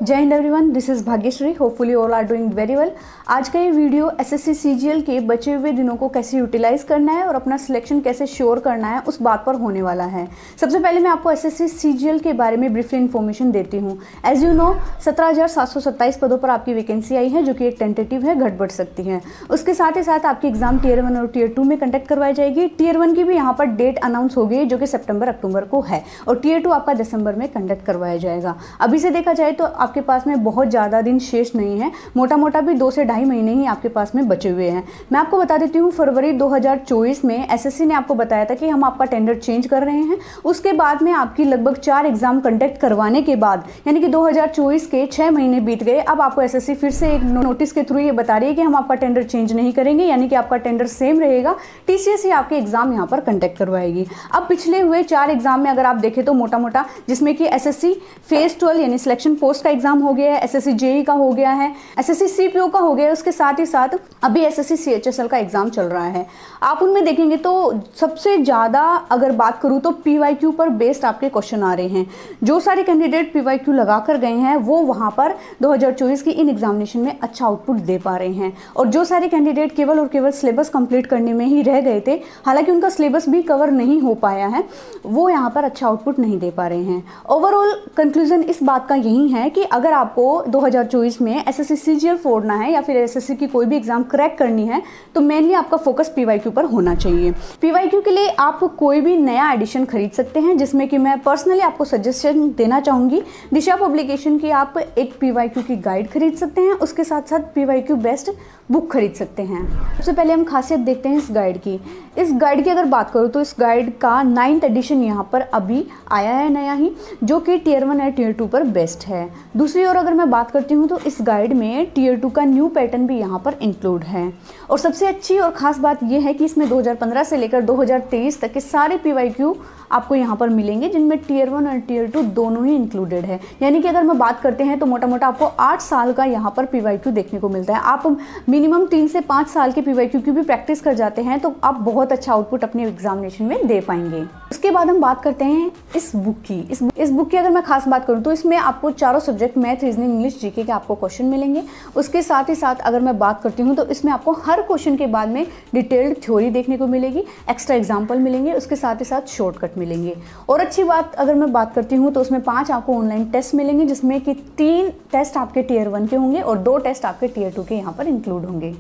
जय हिंद everyone, this is Bhagyashree. Hopefully all are doing very well. आज का ये वीडियो एसएससी सीजीएल के बचे हुए दिनों को कैसे यूटिलाइज करना है और अपना सिलेक्शन कैसे श्योर करना है उस बात पर होने वाला है। सबसे पहले मैं आपको एसएससी सीजीएल के बारे में ब्रीफली इन्फॉर्मेशन देती हूँ। एज यू नो 17,727 पदों पर आपकी वैकेंसी आई है, जो कि एक टेंटेटिव है, घट बढ़ सकती है। उसके साथ ही साथ आपकी एग्जाम टियर 1 और टियर 2 में कंडक्ट करवाई जाएगी। टियर 1 की भी यहाँ पर डेट अनाउंस हो गई, जो कि सितंबर अक्टूबर को है, और टियर 2 आपका दिसंबर में कंडक्ट करवाया जाएगा। अभी से देखा जाए तो आपके पास में बहुत ज़्यादा दिन शेष नहीं है, मोटा मोटा भी 2 से ढाई महीने ही आपके पास में बचे हुए हैं। मैं आपको बता देती हूँ, फरवरी 2024 में एसएससी ने आपको बताया था कि हम आपका टेंडर चेंज कर रहे हैं। उसके बाद में आपकी लगभग 4 एग्जाम कंडक्ट करवाने के बाद, यानी कि 2024 के 6 महीने बीत गए। अब आपको एसएससी फिर से एक नोटिस के थ्रू ये बता रही है कि हम आपका टेंडर चेंज नहीं करेंगे, यानी कि आपका टेंडर सेम रहेगा। टीसीएस ही आपके एग्जाम यहाँ पर कंडक्ट करवाएगी। अब पिछले हुए 4 एग्जाम में अगर आप देखें तो मोटा मोटा, जिसमें कि एसएससी फेज 12 यानी सिलेक्शन पोस्ट का एग्जाम हो गया है, एसएससी जेई का हो गया है, एसएससी सीपीओ का हो गया है, उसके साथ ही साथ अभी एसएससी सीएचएसएल का एग्जाम चल रहा है। आप उनमें देखेंगे तो सबसे ज़्यादा अगर बात करूँ तो पीवाईक्यू पर बेस्ड आपके क्वेश्चन आ रहे हैं। जो सारे कैंडिडेट पीवाईक्यू लगा कर गए हैं वो वहाँ पर 2024 की इन एग्जामिनेशन में अच्छा आउटपुट दे पा रहे हैं, और जो सारे कैंडिडेट केवल और केवल सिलेबस कंप्लीट करने में ही रह गए थे, हालांकि उनका सिलेबस भी कवर नहीं हो पाया है, वो यहाँ पर अच्छा आउटपुट नहीं दे पा रहे हैं। ओवरऑल कंक्लूजन इस बात का यही है कि अगर आपको 2024 में एसएससी सीजीएल फोड़ना है या फिर एसएससी की कोई भी एग्जाम क्रैक करनी है, तो मेनली आपका फोकस पीवाईक्यू पर होना चाहिए। पीवाईक्यू के लिए आप कोई भी नया एडिशन खरीद सकते हैं, जिसमें कि मैं पर्सनली आपको सजेशन देना चाहूँगी। दिशा पब्लिकेशन की आप एक पीवाईक्यू की गाइड खरीद सकते हैं, उसके साथ साथ पीवाईक्यू बेस्ट बुक खरीद सकते हैं। सबसे पहले हम खासियत देखते हैं इस गाइड की। इस गाइड की अगर बात करूँ तो इस गाइड का 9th एडिशन यहाँ पर अभी आया है नया ही, जो कि टियर 1 और टियर 2 पर बेस्ट है। दूसरी ओर अगर मैं बात करती हूँ तो इस गाइड में टियर 2 का न्यू पैटर्न भी यहाँ पर इंक्लूड है, और सबसे अच्छी और ख़ास बात यह है कि इसमें 2015 से लेकर 2023 तक के सारे पीवाईक्यू आपको यहाँ पर मिलेंगे, जिनमें टियर 1 और टियर 2 दोनों ही इंक्लूडेड है। यानी कि अगर मैं बात करते हैं तो मोटा मोटा आपको 8 साल का यहाँ पर पीवाईक्यू देखने को मिलता है। आप मिनिमम 3 से 5 साल के पीवाईक्यू की भी प्रैक्टिस कर जाते हैं तो आप बहुत अच्छा आउटपुट अपने एग्जामिनेशन में दे पाएंगे। उसके बाद हम बात करते हैं इस बुक की। इस बुक की अगर मैं खास बात करूँ तो इसमें आपको चारों subject math, reasoning, English, GK के आपको क्वेश्चन मिलेंगे। उसके साथ ही साथ अगर मैं बात करती हूँ तो इसमें आपको हर क्वेश्चन के बाद में डिटेल्ड थ्योरी देखने को मिलेगी, एक्स्ट्रा एग्जाम्पल मिलेंगे, उसके साथ ही साथ शॉर्टकट मिलेंगे। और अच्छी बात अगर मैं बात करती हूँ तो उसमें 5 आपको ऑनलाइन टेस्ट मिलेंगे, जिसमें कि 3 टेस्ट आपके टियर 1 के होंगे और 2 टेस्ट आपके टियर 2 के यहाँ पर इंक्लूड होंगे।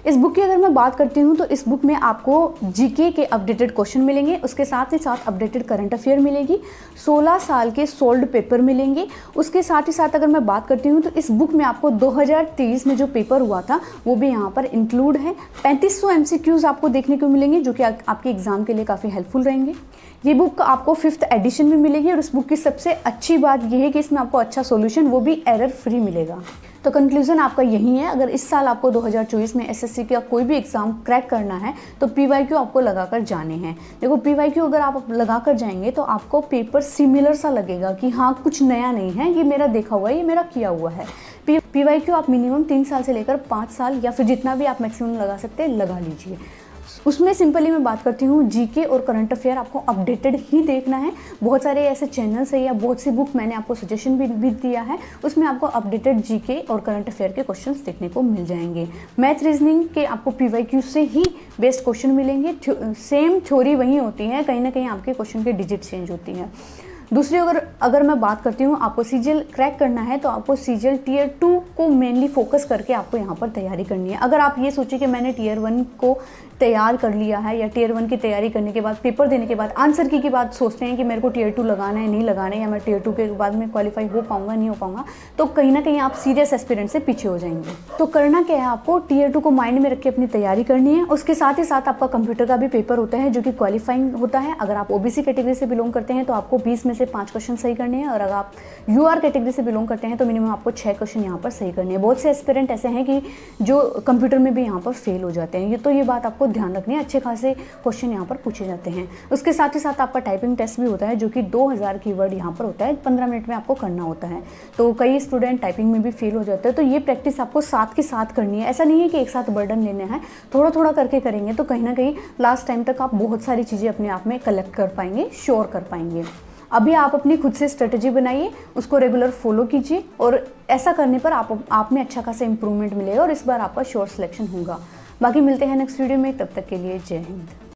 इस बुक की अगर मैं बात करती हूँ तो इस बुक में आपको जीके के अपडेटेड क्वेश्चन मिलेंगे, उसके साथ ही साथ अपडेटेड करंट अफेयर मिलेगी, 16 साल के सोल्ड पेपर मिलेंगे। उसके साथ ही साथ अगर मैं बात करती हूँ तो इस बुक में आपको 2023 में जो पेपर हुआ था वो भी यहाँ पर इंक्लूड है। 3500 MCQs आपको देखने को मिलेंगे, जो कि आपके एग्जाम के लिए काफ़ी हेल्पफुल रहेंगे। ये बुक आपको 5th एडिशन में मिलेगी, और इस बुक की सबसे अच्छी बात यह है कि इसमें आपको अच्छा सॉल्यूशन, वो भी एरर फ्री मिलेगा। तो कंक्लूजन आपका यही है, अगर इस साल आपको 2024 में एसएससी का कोई भी एग्जाम क्रैक करना है तो पीवाईक्यू आपको लगाकर जाने हैं। देखो, पीवाईक्यू अगर आप लगाकर जाएंगे तो आपको पेपर सिमिलर सा लगेगा कि हाँ कुछ नया नहीं है, ये मेरा देखा हुआ है, ये मेरा किया हुआ है। पीवाईक्यू आप मिनिमम 3 साल से लेकर 5 साल या फिर जितना भी आप मैक्सिमम लगा सकते हैं लगा लीजिए। उसमें सिंपली मैं बात करती हूँ जीके और करंट अफेयर आपको अपडेटेड ही देखना है। बहुत सारे ऐसे चैनल्स है या बहुत सी बुक मैंने आपको सजेशन भी दिया है, उसमें आपको अपडेटेड जीके और करंट अफेयर के क्वेश्चंस देखने को मिल जाएंगे। मैथ, रीजनिंग के आपको पीवाईक्यू से ही बेस्ट क्वेश्चन मिलेंगे। सेम थ्योरी वही होती है, कहीं ना कहीं आपके क्वेश्चन के डिजिट चेंज होती हैं। दूसरी अगर मैं बात करती हूँ, आपको सीजीएल क्रैक करना है तो आपको सीजीएल टियर 2 को मेनली फोकस करके आपको यहाँ पर तैयारी करनी है। अगर आप ये सोचिए कि मैंने टियर 1 को तैयार कर लिया है, या टियर 1 की तैयारी करने के बाद पेपर देने के बाद आंसर की बात सोचते हैं कि मेरे को टियर 2 लगाना है नहीं लगाना है, या मैं टियर 2 के बाद में क्वालिफाई हो पाऊंगा नहीं हो पाऊंगा, तो कहीं ना कहीं आप सीरियस एस्पिरेंट से पीछे हो जाएंगे। तो करना क्या है, आपको टियर 2 को माइंड में रख के अपनी तैयारी करनी है। उसके साथ ही साथ आपका कंप्यूटर का भी पेपर होता है, जो कि क्वालिफाइंग होता है। अगर आप ओबीसी कैटेगरी से बिलोंग करते हैं तो आपको 20 में से 5 क्वेश्चन सही करने हैं, और अगर आप यूआर कैटेगरी से बिलोंग करते हैं तो मिनिमम आपको 6 क्वेश्चन यहाँ पर सही करने हैं। बहुत से एस्पिरेंट ऐसे हैं कि जो कंप्यूटर में भी यहाँ पर फेल हो जाते हैं, ये बात आपको ध्यान रखनी है। अच्छे खासे क्वेश्चन यहाँ पर पूछे जाते हैं। उसके साथ ही साथ आपका टाइपिंग टेस्ट भी होता है, जो कि 2000 कीवर्ड यहाँ पर होता है, 15 मिनट में आपको करना होता है। तो कई स्टूडेंट टाइपिंग में भी फेल हो जाते हैं, तो ये प्रैक्टिस आपको साथ के साथ करनी है। ऐसा नहीं है कि एक साथ बर्डन लेना है, थोड़ा थोड़ा करके करेंगे तो कहीं ना कहीं लास्ट टाइम तक आप बहुत सारी चीज़ें अपने आप में कलेक्ट कर पाएंगे, श्योर कर पाएंगे। अभी आप अपनी खुद से स्ट्रेटजी बनाइए, उसको रेगुलर फॉलो कीजिए और ऐसा करने पर आप में अच्छा खासा इंप्रूवमेंट मिलेगा और इस बार आपका श्योर सिलेक्शन होगा। बाकी मिलते हैं नेक्स्ट वीडियो में, तब तक के लिए जय हिंद।